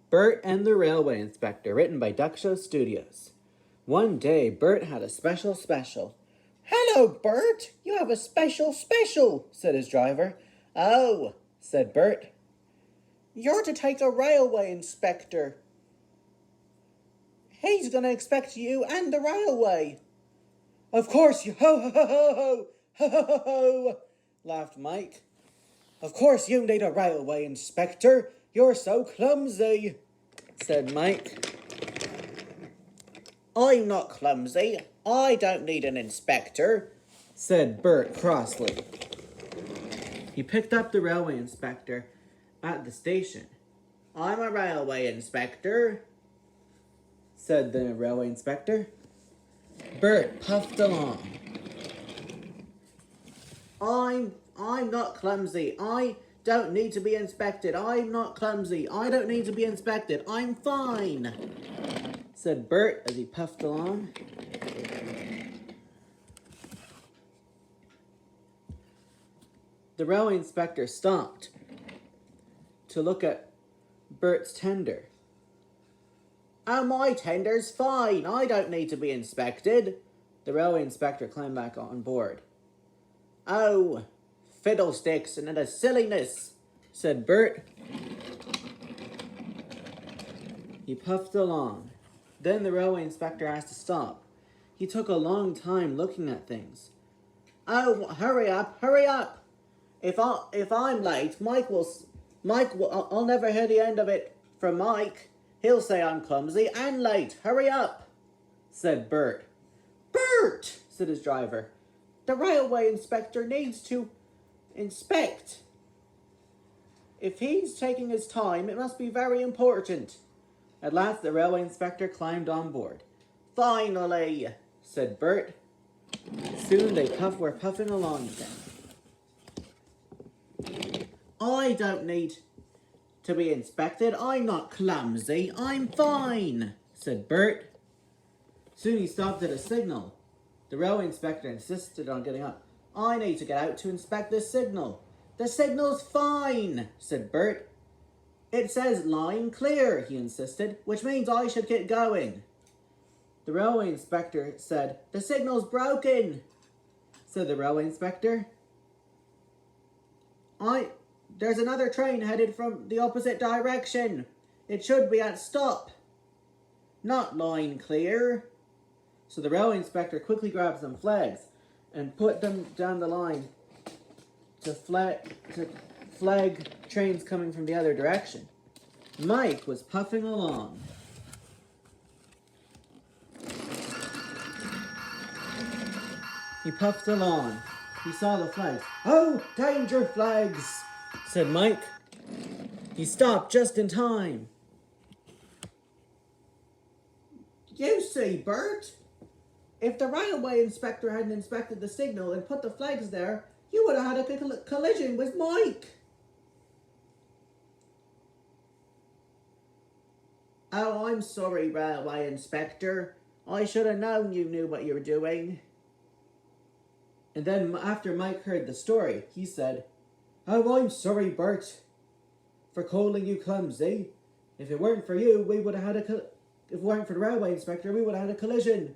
Bert and the Railway Inspector, written by Duck Show Studios. One day, Bert had a special. "Hello, Bert! You have a special," said his driver. "Oh," said Bert. "You're to take a railway inspector. He's going to inspect you and the railway." "Of course you ho, laughed Mike. "Of course you need a railway inspector. You're so clumsy," said Mike. "I'm not clumsy. I don't need an inspector," said Bert crossly. He picked up the railway inspector at the station. "I'm a railway inspector," said the railway inspector. Bert puffed along. I'm not clumsy. I don't need to be inspected. I'm not clumsy. I don't need to be inspected. I'm fine," said Bert as he puffed along. The railway inspector stopped to look at Bert's tender. "Oh, my tender's fine. I don't need to be inspected." The railway inspector climbed back on board. "Oh, fiddlesticks and a silliness," said Bert. He puffed along. Then the railway inspector asked to stop. He took a long time looking at things. "Oh, hurry up! If I'm late, I'll never hear the end of it from Mike. He'll say I'm clumsy and late. Hurry up," said Bert. "Bert," said his driver, "the railway inspector needs to inspect. If he's taking his time, it must be very important." At last the railway inspector climbed on board. "Finally," said Bert. Soon they were puffing along again. "I don't need to be inspected. I'm not clumsy. I'm fine," said Bert. Soon he stopped at a signal. The railway inspector insisted on getting up. "I need to get out to inspect this signal." "The signal's fine," said Bert. "It says line clear," he insisted, "which means I should get going." The railway inspector said, "The signal's broken," said the railway inspector. There's another train headed from the opposite direction. It should be at stop, not line clear." So the railway inspector quickly grabbed some flags and put them down the line to flag trains coming from the other direction. Mike was puffing along. He puffed along. He saw the flags. "Oh, danger flags," said Mike. He stopped just in time. "You see, Bert, if the railway inspector hadn't inspected the signal and put the flags there, you would have had a collision with Mike." "Oh, I'm sorry, railway inspector. I should have known you knew what you were doing." And then after Mike heard the story, he said, "Oh, I'm sorry, Bert, for calling you clumsy. If it weren't for you, if it weren't for the railway inspector, we would have had a collision.